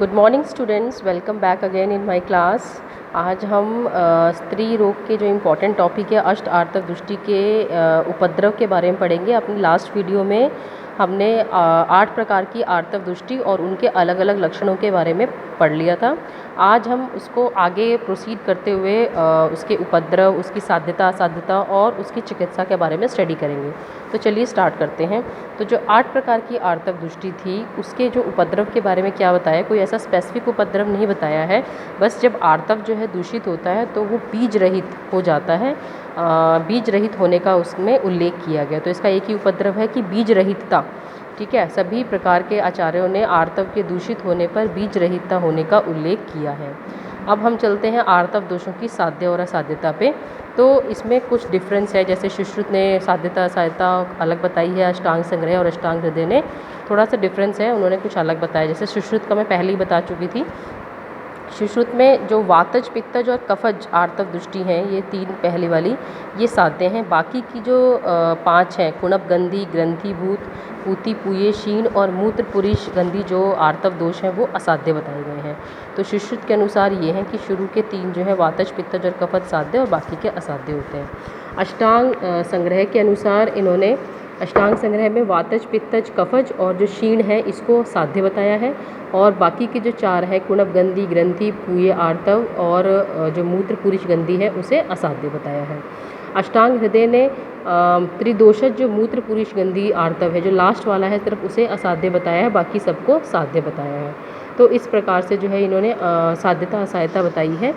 Good morning students, welcome back again in my class. आज हम स्त्री रोग के जो इम्पोर्टेंट टॉपिक है अष्ट आर्तव दृष्टि के उपद्रव के बारे में पढ़ेंगे। अपनी लास्ट वीडियो में हमने 8 प्रकार की आर्तव दृष्टि और उनके अलग अलग लक्षणों के बारे में पढ़ लिया था। आज हम उसको आगे प्रोसीड करते हुए उसके उपद्रव, उसकी साध्यता असाध्यता और उसकी चिकित्सा के बारे में स्टडी करेंगे। तो चलिए स्टार्ट करते हैं। तो जो 8 प्रकार की आर्तव दृष्टि थी उसके जो उपद्रव के बारे में क्या बताया, कोई ऐसा स्पेसिफिक उपद्रव नहीं बताया है। बस जब आर्तव जो है दूषित होता है तो वो बीज रहित हो जाता है, बीज रहित होने का उसमें उल्लेख किया गया। तो इसका एक ही उपद्रव है कि बीज रहितता। ठीक है, सभी प्रकार के आचार्यों ने आर्तव के दूषित होने पर बीज रहितता होने का उल्लेख किया है। अब हम चलते हैं आर्तव दोषों की साध्य और असाध्यता पे। तो इसमें कुछ डिफरेंस है, जैसे सुश्रुत ने साध्यता असाध्यता अलग बताई है, अष्टांग संग्रह और अष्टांग हृदय ने थोड़ा सा डिफरेंस है, उन्होंने कुछ अलग बताया। जैसे सुश्रुत का मैं पहले ही बता चुकी थी। सुश्रुत में जो वातज, पित्तज और कफज आर्तव दृष्टि हैं, ये 3 पहली वाली ये साध्य हैं। बाकी की जो 5 हैं, कुणप गंधी, ग्रंथिभूत, पूती, पूये, शीन और मूत्र पुरीश गंधी जो आर्तव दोष हैं वो असाध्य बताए गए हैं। तो सुश्रुत के अनुसार ये हैं कि शुरू के 3 जो है वातज, पित्तज और कफज साध्य और बाकी के असाध्य होते हैं। अष्टांग संग्रह के अनुसार इन्होंने अष्टांग संग्रह में वातज, पित्तज, कफज और जो शीण है इसको साध्य बताया है, और बाकी के जो 4 है कुणप गंधी, ग्रंथि, पूय आर्तव और जो मूत्र पुरीश गंधी है उसे असाध्य बताया है। अष्टांग हृदय ने त्रिदोषज जो मूत्र पुरीश गंधी आर्तव है, जो लास्ट वाला है, सिर्फ उसे असाध्य बताया है, बाकी सबको साध्य बताया है। तो इस प्रकार से जो है इन्होंने साध्यता असाध्यता बताई है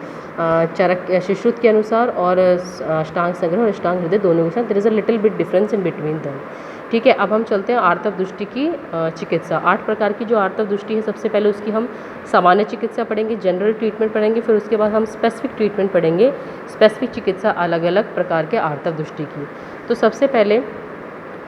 चरक सुश्रुत के अनुसार और अष्टांग संग्रह और अष्टांग हृदय दोनों के साथ। There is a little bit difference in between them. ठीक है, अब हम चलते हैं आर्तव दृष्टि की चिकित्सा। 8 प्रकार की जो आर्तव दृष्टि है, सबसे पहले उसकी हम सामान्य चिकित्सा पढ़ेंगे, जनरल ट्रीटमेंट पढ़ेंगे, फिर उसके बाद हम स्पेसिफिक ट्रीटमेंट पढ़ेंगे, स्पेसिफिक चिकित्सा अलग अलग प्रकार के आर्तव दृष्टि की। तो सबसे पहले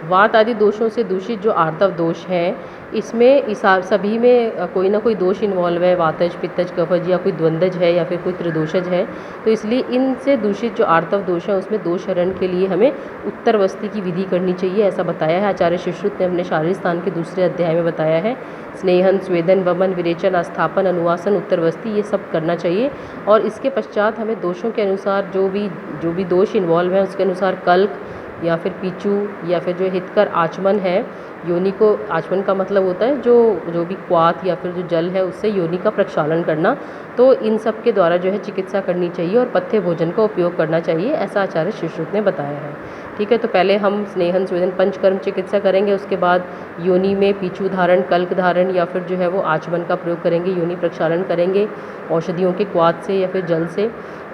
वात आदि दोषों से दूषित जो आर्तव दोष हैं, इसमें इस सभी में कोई ना कोई दोष इन्वॉल्व है, वातज, पित्तज, कफज, या कोई द्वंद्वज है या फिर कोई त्रिदोषज है। तो इसलिए इनसे दूषित जो आर्तव दोष है उसमें दोष हरण के लिए हमें उत्तरवस्ती की विधि करनी चाहिए, ऐसा बताया है आचार्य सुश्रुत ने अपने शारीरिक स्थान के दूसरे अध्याय में बताया है। स्नेहन, स्वेदन, वमन, विरेचन, आस्थापन, अनुवासन, उत्तरवस्ती, ये सब करना चाहिए। और इसके पश्चात हमें दोषों के अनुसार जो भी दोष इन्वॉल्व है उसके अनुसार कल्क या फिर पीचू या फिर जो हितकर आचमन है, योनि को, आचमन का मतलब होता है जो भी क्वाथ या फिर जो जल है उससे योनि का प्रक्षालन करना। तो इन सब के द्वारा जो है चिकित्सा करनी चाहिए और पथ्य भोजन का उपयोग करना चाहिए, ऐसा आचार्य सुश्रुत ने बताया है। ठीक है, तो पहले हम स्नेहन, स्वेदन, पंचकर्म चिकित्सा करेंगे, उसके बाद योनि में पीचू धारण, कल्क धारण या फिर जो है वो आचमन का प्रयोग करेंगे, योनि प्रक्षालन करेंगे औषधियों के क्वाथ से या फिर जल से।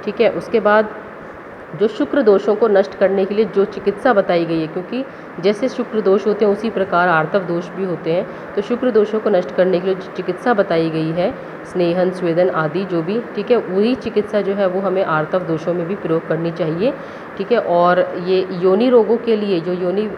ठीक है, उसके बाद जो शुक्र दोषों को नष्ट करने के लिए जो चिकित्सा बताई गई है, क्योंकि जैसे शुक्र दोष होते हैं उसी प्रकार आर्तव दोष भी होते हैं, तो शुक्र दोषों को नष्ट करने के लिए जो चिकित्सा बताई गई है, स्नेहन, स्वेदन आदि जो भी, ठीक है, वही चिकित्सा जो है वो हमें आर्तव दोषों में भी प्रयोग करनी चाहिए। ठीक है, और ये योनि रोगों के लिए जो योनि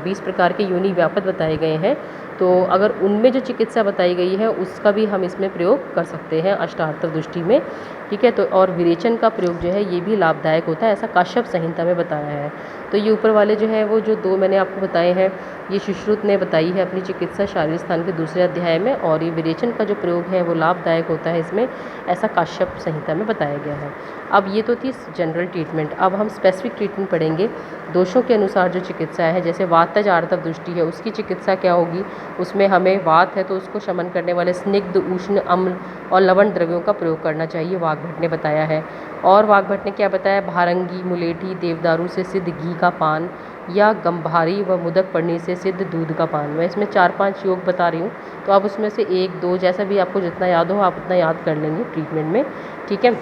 20 प्रकार के योनि व्यापक बताए गए हैं, तो अगर उनमें जो चिकित्सा बताई गई है उसका भी हम इसमें प्रयोग कर सकते हैं अष्टार्तव दृष्टि में। ठीक है, तो और विरेचन का प्रयोग जो है ये भी लाभदायक होता है, ऐसा काश्यप संहिता में बताया है। तो ये ऊपर वाले जो है वो जो 2 मैंने आपको बताए हैं, ये सुश्रुत ने बताई है अपनी चिकित्सा शारीरिक स्थान के दूसरे अध्याय में, और ये विरेचन का जो प्रयोग है वो लाभदायक होता है इसमें, ऐसा काश्यप संहिता में बताया गया है। अब ये तो थी जनरल ट्रीटमेंट। अब हम स्पेसिफिक ट्रीटमेंट पढ़ेंगे, दोषों के अनुसार जो चिकित्सा है। जैसे वातज आर्तव दृष्टि है, उसकी चिकित्सा क्या होगी, उसमें हमें वात है तो उसको शमन करने वाले स्निग्ध, उष्ण, अम्ल और लवण द्रव्यों का प्रयोग करना चाहिए, वाग्भट ने बताया है। और वाग्भट ने क्या बताया, भारंगी, मुलेठी, देवदारू से सिद्ध घी का पान या गंभारी व मुदक पड़ने से सिद्ध दूध का पान। मैं इसमें 4-5 योग बता रही हूँ, तो आप उसमें से 1-2 जैसा भी आपको जितना याद हो आप उतना याद कर लेंगे ट्रीटमेंट में। ठीक है,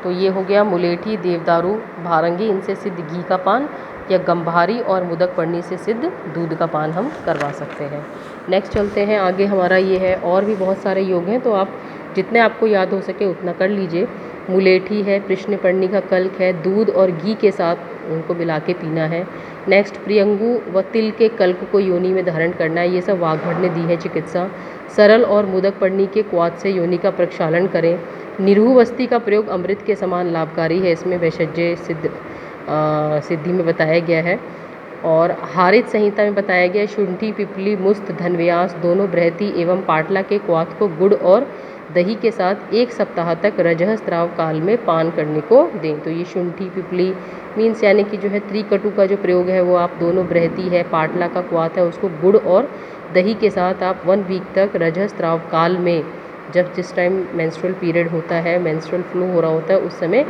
तो ये हो गया मुलेठी, देवदारू, भारंगी, इनसे सिद्ध घी का पान या गंभारी और मुदक पड़ने से सिद्ध दूध का पान हम करवा सकते हैं। नेक्स्ट चलते हैं आगे, हमारा ये है, और भी बहुत सारे योग हैं, तो आप जितने आपको याद हो सके उतना कर लीजिए। मुलेठी है, कृष्णपर्णी का कल्क है, दूध और घी के साथ उनको मिला के पीना है। नेक्स्ट प्रियंगु व तिल के कल्क को योनि में धारण करना है, ये सब वाग्भट ने दी है चिकित्सा। सरल और मुदक पड़नी के क्वाथ से योनि का प्रक्षालन करें। निरूहवस्ती का प्रयोग अमृत के समान लाभकारी है, इसमें वैषज्य सिद्धि में बताया गया है। और हारित संहिता में बताया गया शुंठी, पिपली, मुस्त, धनव्यास दोनों बृहति एवं पाटला के क्वाथ को गुड़ और दही के साथ 1 सप्ताह तक रजःस्राव काल में पान करने को दें। तो ये शुंठी, पिपली मीन्स यानी कि जो है त्रिकटु का जो प्रयोग है वो आप दोनों बृहति है, पाटला का क्वाथ है, उसको गुड़ और दही के साथ आप 1 वीक तक रजःस्राव काल में, जब जिस टाइम मेंस्ट्रुअल पीरियड होता है, मेंस्ट्रुअल फ्लो हो रहा होता है, उस समय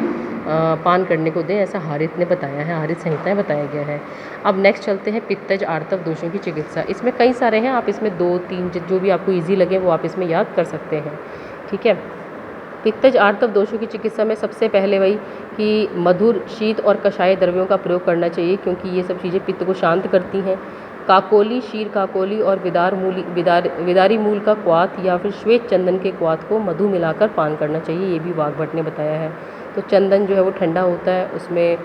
पान करने को दें, ऐसा हारित ने बताया है, हारित संहिता में बताया गया है। अब नेक्स्ट चलते हैं पित्तज आर्तव दोषों की चिकित्सा। इसमें कई सारे हैं, आप इसमें 2-3 जो भी आपको ईजी लगे वो आप इसमें याद कर सकते हैं। ठीक है, पित्तज आर्तव दोषों की चिकित्सा में सबसे पहले वही कि मधुर, शीत और कषाय द्रव्यों का प्रयोग करना चाहिए, क्योंकि ये सब चीज़ें पित्त को शांत करती हैं। काकोली, शीर काकोली और विदारी मूल का क्वाथ या फिर श्वेत चंदन के क्वाथ को मधु मिलाकर पान करना चाहिए, ये भी वाघभट ने बताया है। तो चंदन जो है वो ठंडा होता है, उसमें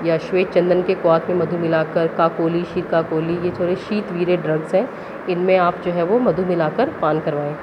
या श्वेत चंदन के क्वाथ में मधु मिलाकर, काकोली, शीर काकोली ये थोड़े शीतवीर्य ड्रग्स हैं, इनमें आप जो है वो मधु मिलाकर पान करवाएं।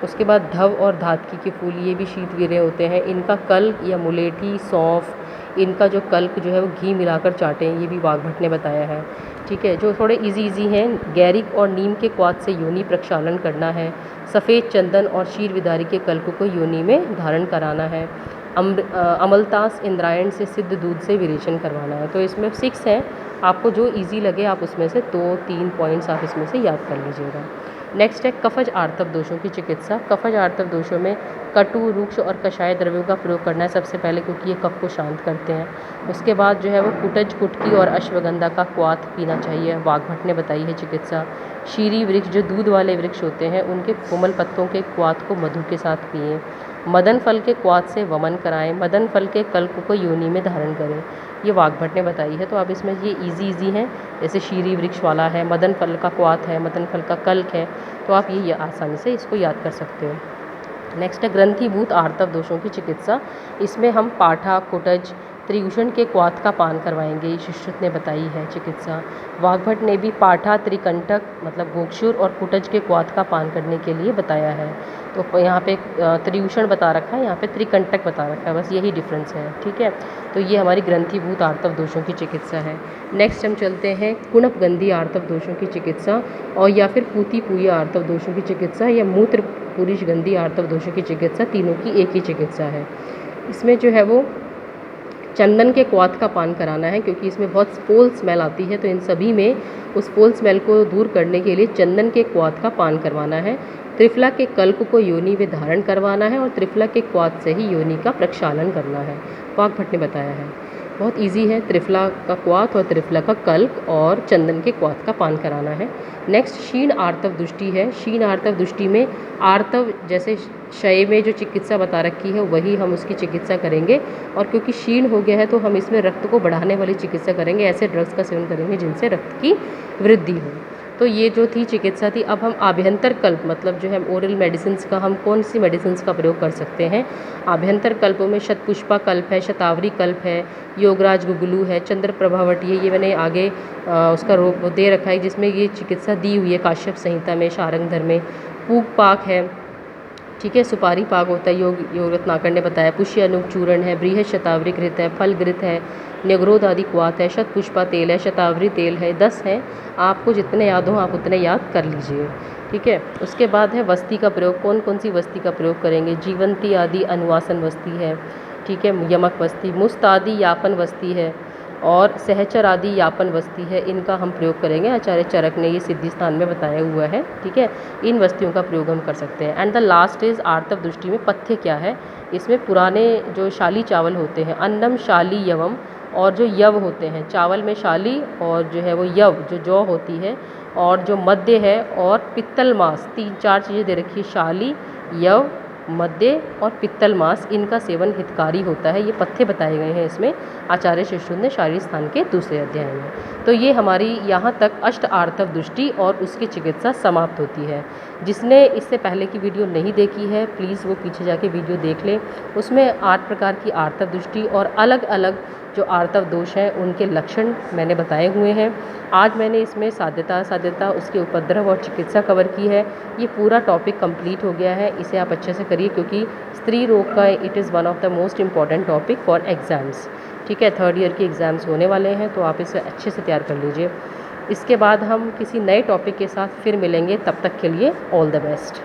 उसके बाद धव और धातकी के फूल, ये भी शीतवीर्य होते हैं, इनका कल्क या मुलेठी, सौंफ, इनका जो कल्क जो है वो घी मिलाकर चाटें, ये भी वाघभट ने बताया है। ठीक है, जो थोड़े इजी हैं, गैरिक और नीम के क्वाथ से योनि प्रक्षालन करना है। सफ़ेद चंदन और शीर विदारी के कल्क को योनि में धारण कराना है। अमलतास इंद्रायण से सिद्ध दूध से विरेचन करवाना है। तो इसमें 6 हैं, आपको जो इजी लगे आप उसमें से 2-3 पॉइंट्स आप इसमें से याद कर लीजिएगा। नेक्स्ट है कफज आर्तव दोषों की चिकित्सा। कफज आर्तव दोषों में कटु, रुक्ष और कषाय द्रव्यों का प्रयोग करना है सबसे पहले, क्योंकि ये कफ को शांत करते हैं। उसके बाद जो है वो कुटज, कुटकी और अश्वगंधा का क्वाथ पीना चाहिए, वाघभट ने बताई है चिकित्सा। शीरी वृक्ष, जो दूध वाले वृक्ष होते हैं, उनके कोमल पत्तों के क्वाथ को मधु के साथ पिएं। मदन फल के क्वाथ से वमन कराएं। मदन फल के कल्क को योनि में धारण करें, ये वाघभट ने बताई है। तो आप इसमें ये इजी हैं, जैसे शीरी वृक्ष वाला है, मदन फल का क्वाथ है, मदन फल का कल्क है, तो आप ये आसानी से इसको याद कर सकते हो। नेक्स्ट है ग्रंथिभूत आर्तव दोषों की चिकित्सा। इसमें हम पाठा, कुटज, त्रिभूषण के क्वाथ का पान करवाएंगे, ये सुश्रुत ने बताई है चिकित्सा। वाघभट ने भी पाठा, त्रिकंटक मतलब गोक्षुर और कुटज के क्वाथ का पान करने के लिए बताया है। तो यहाँ पे त्रिभूषण बता रखा है, यहाँ पे त्रिकंटक बता रखा है, बस यही डिफरेंस है। ठीक है, तो ये हमारी ग्रंथिभूत आर्तव दोषों की चिकित्सा है। नेक्स्ट हम चलते हैं कुणपगंधी आर्तव दोषों की चिकित्सा, और या फिर पूती पूय आर्तव दोषों की चिकित्सा, या मूत्र पुरुष गंधी आर्तव दोषों की चिकित्सा, तीनों की एक ही चिकित्सा है। इसमें जो है वो चंदन के क्वाथ का पान कराना है, क्योंकि इसमें बहुत फोल स्मेल आती है, तो इन सभी में उस फोल स्मेल को दूर करने के लिए चंदन के क्वाथ का पान करवाना है। त्रिफला के कल्क को योनि में धारण करवाना है और त्रिफला के क्वाथ से ही योनि का प्रक्षालन करना है, वाघभट ने बताया है। बहुत इजी है, त्रिफला का क्वाथ और त्रिफला का कल्क और चंदन के क्वाथ का पान कराना है। नेक्स्ट क्षीण आर्तव दुष्टि है। क्षीण आर्तव दुष्टि में आर्तव जैसे क्षय में जो चिकित्सा बता रखी है वही हम उसकी चिकित्सा करेंगे, और क्योंकि क्षीण हो गया है तो हम इसमें रक्त को बढ़ाने वाली चिकित्सा करेंगे, ऐसे ड्रग्स का सेवन करेंगे जिनसे रक्त की वृद्धि हो। तो ये जो थी चिकित्सा थी। अब हम आभ्यंतर कल्प मतलब जो है ओरल मेडिसिन का, हम कौन सी मेडिसिन का प्रयोग कर सकते हैं। आभ्यंतर कल्पों में शतपुष्पा कल्प है, शतावरी कल्प है, योगराज गुगलू है, चंद्र प्रभावटी है, ये मैंने आगे उसका रोग दे रखा है जिसमें ये चिकित्सा दी हुई है काश्यप संहिता में, शारंगधर में। पूग पाक है, ठीक है, सुपारी पाक होता है, योग रत्नाकर ने बताया। पुष्य अनुग चूर्ण है, बृहद शतावरी घृत है, फल घृत है, न्यग्रोध आदि क्वाथ है, शतपुष्पा तेल है, शतावरी तेल है। 10 है, आपको जितने याद हो आप उतने याद कर लीजिए। ठीक है, उसके बाद है वस्ती का प्रयोग। कौन कौन सी वस्ती का प्रयोग करेंगे। जीवंती आदि अनुवासन वस्ती है, ठीक है, यमक वस्ती, मुस्त आदि यापन वस्ती है, और सहचर आदि यापन वस्ती है, इनका हम प्रयोग करेंगे। आचार्य चरक ने ये सिद्धि स्थान में बताया हुआ है। ठीक है, इन वस्तियों का प्रयोग हम कर सकते हैं। एंड द लास्ट इज आर्तव दृष्टि में पथ्य क्या है। इसमें पुराने जो शाली चावल होते हैं, अन्नम शाली यवम, और जो यव होते हैं, चावल में शाली और जो है वो यव जो जौ होती है, और जो मध्य है और पित्तल मास, 3-4 चीज़ें दे रखी है, शाली, यव, मध्य और पित्तल मास, इनका सेवन हितकारी होता है। ये पथ्य बताए गए हैं इसमें आचार्य सुश्रुत ने शारीर स्थान के दूसरे अध्याय में। तो ये हमारी यहाँ तक अष्ट आर्तव दृष्टि और उसकी चिकित्सा समाप्त होती है। जिसने इससे पहले की वीडियो नहीं देखी है प्लीज़ वो पीछे जाके वीडियो देख लें। उसमें 8 प्रकार की आर्तव दृष्टि और अलग अलग जो आर्तव दोष हैं उनके लक्षण मैंने बताए हुए हैं। आज मैंने इसमें साध्यता उसके उपद्रव और चिकित्सा कवर की है। ये पूरा टॉपिक कंप्लीट हो गया है, इसे आप अच्छे से करिए क्योंकि स्त्री रोग का it is one of the most important topic for exams. ठीक है, 3rd ईयर के एग्ज़ाम्स होने वाले हैं तो आप इसे अच्छे से तैयार कर लीजिए। इसके बाद हम किसी नए टॉपिक के साथ फिर मिलेंगे, तब तक के लिए ऑल द बेस्ट।